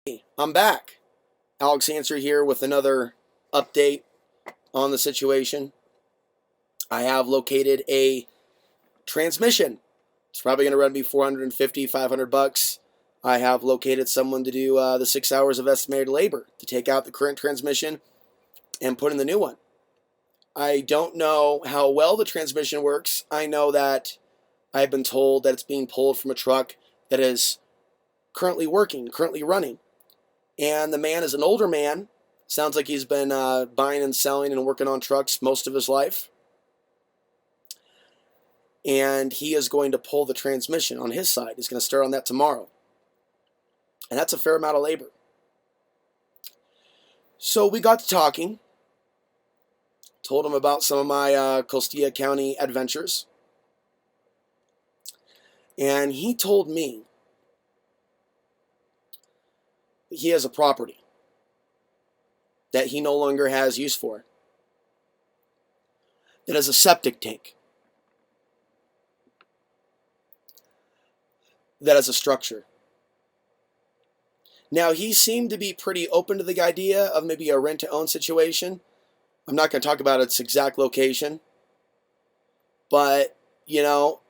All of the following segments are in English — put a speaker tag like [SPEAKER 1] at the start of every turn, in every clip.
[SPEAKER 1] I'm back. Alex Answer here with another update on the situation. I have located a transmission. It's probably going to run me 450, 500 bucks. I have located someone to do the 6 hours of estimated labor to take out the current transmission and put in the new one. I don't know how well the transmission works. I know that I've been told that it's being pulled from a truck that is currently working, currently running. And the man is an older man. Sounds like he's been buying and selling and working on trucks most of his life. And he is going to pull the transmission on his side. He's going to start on that tomorrow. And that's a fair amount of labor. So we got to talking. Told him about some of my Costilla County adventures. And he told me that he has a property that he no longer has use for. That has a septic tank. That has a structure. Now, he seemed to be pretty open to the idea of maybe a rent-to-own situation. I'm not going to talk about its exact location. But,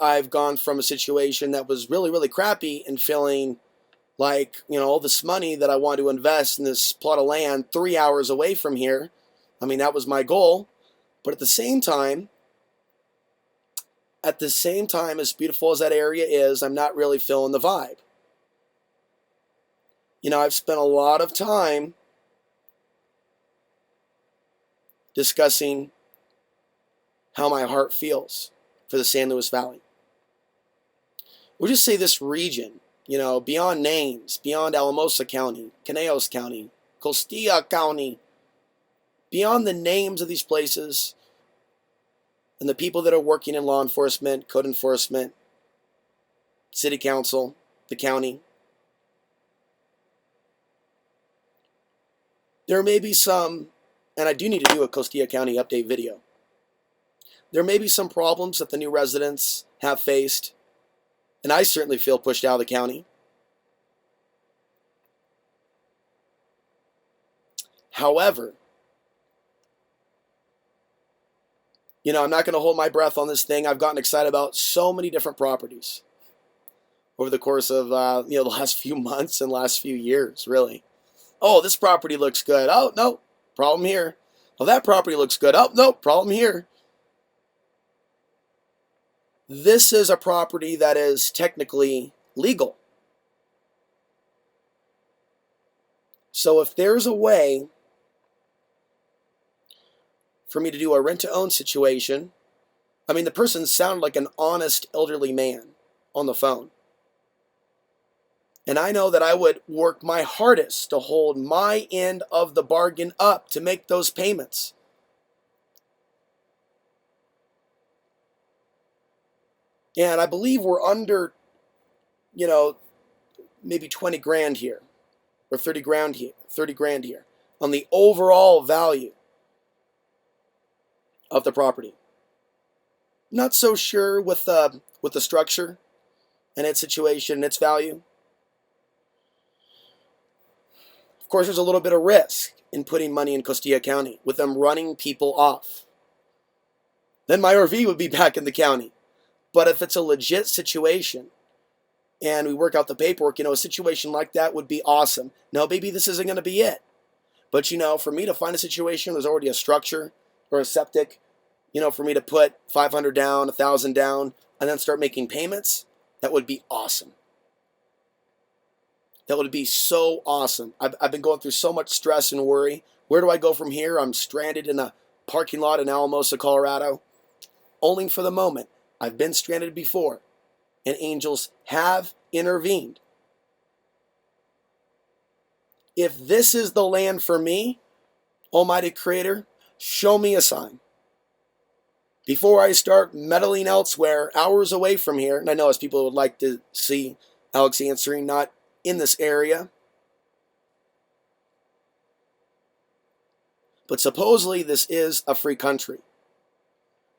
[SPEAKER 1] I've gone from a situation that was really, really crappy and feeling like, all this money that I want to invest in this plot of land 3 hours away from here. I mean, that was my goal. But at the same time, as beautiful as that area is, I'm not really feeling the vibe. I've spent a lot of time discussing how my heart feels for the San Luis Valley. We'll just say this region, beyond names, beyond Alamosa County, Conejos County, Costilla County, beyond the names of these places and the people that are working in law enforcement, code enforcement, city council, the county. There may be some, and I do need to do a Costilla County update video. There may be some problems that the new residents have faced, and I certainly feel pushed out of the county. However, I'm not going to hold my breath on this thing. I've gotten excited about so many different properties over the course of the last few months and last few years, really. Oh, this property looks good. Oh, no, problem here. Oh, that property looks good. Oh, no, problem here. This is a property that is technically legal. So if there's a way for me to do a rent-to-own situation, the person sounded like an honest elderly man on the phone. And I know that I would work my hardest to hold my end of the bargain up to make those payments. And I believe we're under, maybe 20 grand here or 30 grand here on the overall value of the property. Not so sure with the structure and its situation and its value. Of course, there's a little bit of risk in putting money in Costilla County with them running people off. Then my RV would be back in the county. But if it's a legit situation and we work out the paperwork, a situation like that would be awesome. Now, maybe this isn't going to be it. But, for me to find a situation where there's already a structure or a septic, for me to put 500 down, 1,000 down, and then start making payments, that would be awesome. That would be so awesome. I've been going through so much stress and worry. Where do I go from here? I'm stranded in a parking lot in Alamosa, Colorado. Only for the moment. I've been stranded before, and angels have intervened. If this is the land for me, Almighty Creator, show me a sign. Before I start meddling elsewhere, hours away from here, and I know as people would like to see Alex answering, not in this area. But supposedly this is a free country,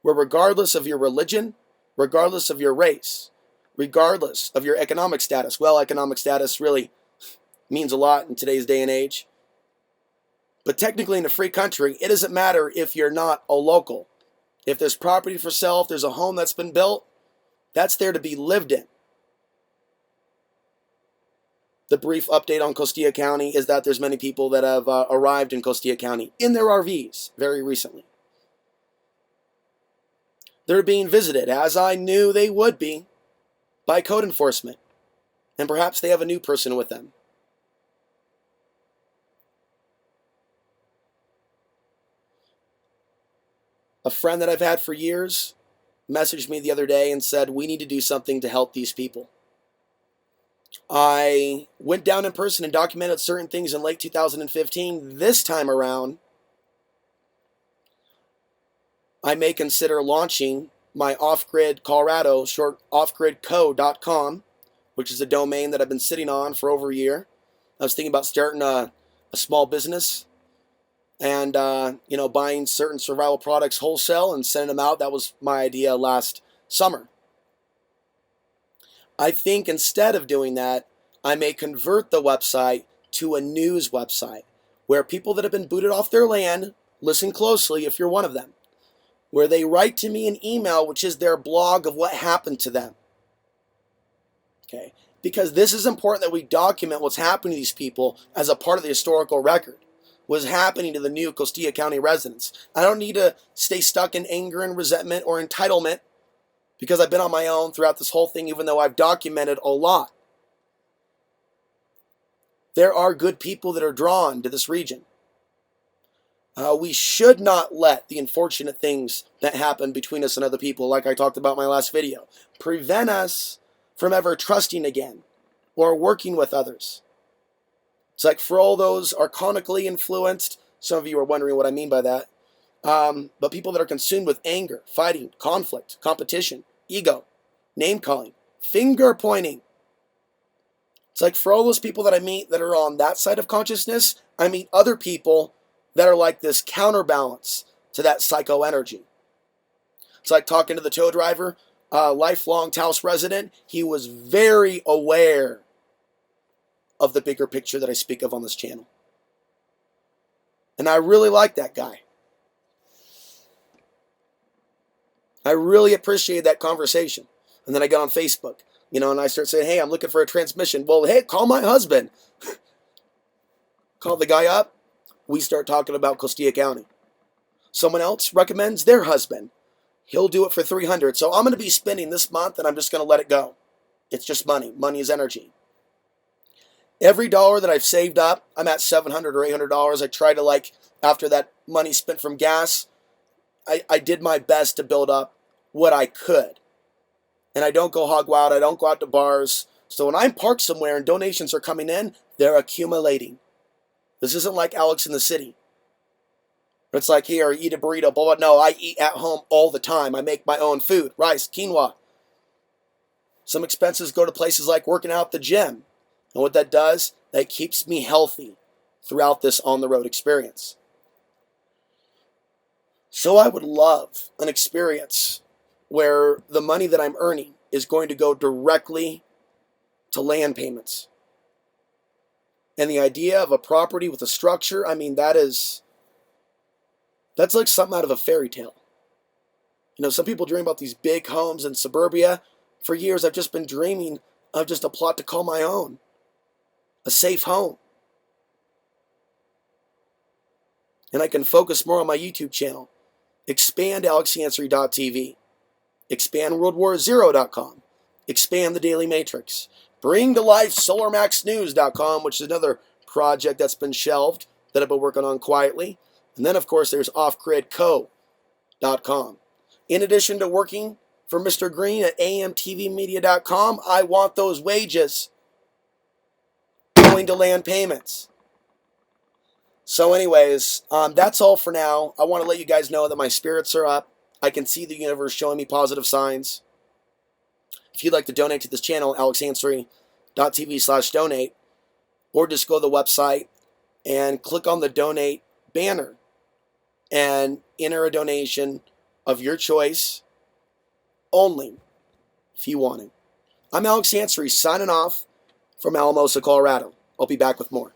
[SPEAKER 1] where regardless of your religion, regardless of your race, regardless of your economic status, well, economic status really means a lot in today's day and age. But technically in a free country, it doesn't matter if you're not a local. If there's property for sale, if there's a home that's been built, that's there to be lived in. The brief update on Costilla County is that there's many people that have arrived in Costilla County in their RVs very recently. They're being visited, as I knew they would be, by code enforcement. And perhaps they have a new person with them. A friend that I've had for years messaged me the other day and said, we need to do something to help these people. I went down in person and documented certain things in late 2015. This time around, I may consider launching my Off-Grid Colorado, short offgridco.com, which is a domain that I've been sitting on for over a year. I was thinking about starting a small business and buying certain survival products wholesale and sending them out. That was my idea last summer. I think instead of doing that, I may convert the website to a news website where people that have been booted off their land, listen closely if you're one of them, where they write to me an email, which is their blog of what happened to them. Okay? Because this is important that we document what's happening to these people as a part of the historical record. What's happening to the new Costilla County residents. I don't need to stay stuck in anger and resentment or entitlement because I've been on my own throughout this whole thing, even though I've documented a lot. There are good people that are drawn to this region. We should not let the unfortunate things that happen between us and other people, like I talked about in my last video, prevent us from ever trusting again or working with others. It's like for all those archonically influenced, some of you are wondering what I mean by that, but people that are consumed with anger, fighting, conflict, competition, ego, name-calling, finger-pointing. It's like for all those people that I meet that are on that side of consciousness, I meet other people that are like this counterbalance to that psycho energy. It's like talking to the tow driver, lifelong Taos resident. He was very aware of the bigger picture that I speak of on this channel. And I really like that guy. I really appreciate that conversation. And then I got on Facebook, and I start saying, hey, I'm looking for a transmission. Well, hey, call my husband. Call the guy up. We start talking about Costilla County. Someone else recommends their husband. He'll do it for $300. So I'm going to be spending this month and I'm just going to let it go. It's just money. Money is energy. Every dollar that I've saved up, I'm at $700 or $800. I try to, after that money spent from gas, I did my best to build up what I could. And I don't go hog wild. I don't go out to bars. So when I'm parked somewhere and donations are coming in, they're accumulating. This isn't like Alex in the City. It's like, here, eat a burrito, blah, blah. No, I eat at home all the time. I make my own food, rice, quinoa. Some expenses go to places like working out at the gym. And what that does, that keeps me healthy throughout this on-the-road experience. So I would love an experience where the money that I'm earning is going to go directly to land payments. And the idea of a property with a structure, that's like something out of a fairy tale. Some people dream about these big homes in suburbia. For years, I've just been dreaming of just a plot to call my own. A safe home. And I can focus more on my YouTube channel. Expand AlexAnswery.tv. Expand WorldWar0.com. Expand the Daily Matrix. Bring to life SolarMaxNews.com, which is another project that's been shelved that I've been working on quietly. And then, of course, there's OffGridCo.com. In addition to working for Mr. Green at AMTVmedia.com, I want those wages going to land payments. So anyways, that's all for now. I want to let you guys know that my spirits are up. I can see the universe showing me positive signs. If you'd like to donate to this channel, alexanswery.tv/donate, or just go to the website and click on the donate banner and enter a donation of your choice only if you want it. I'm Alex Answery signing off from Alamosa, Colorado. I'll be back with more.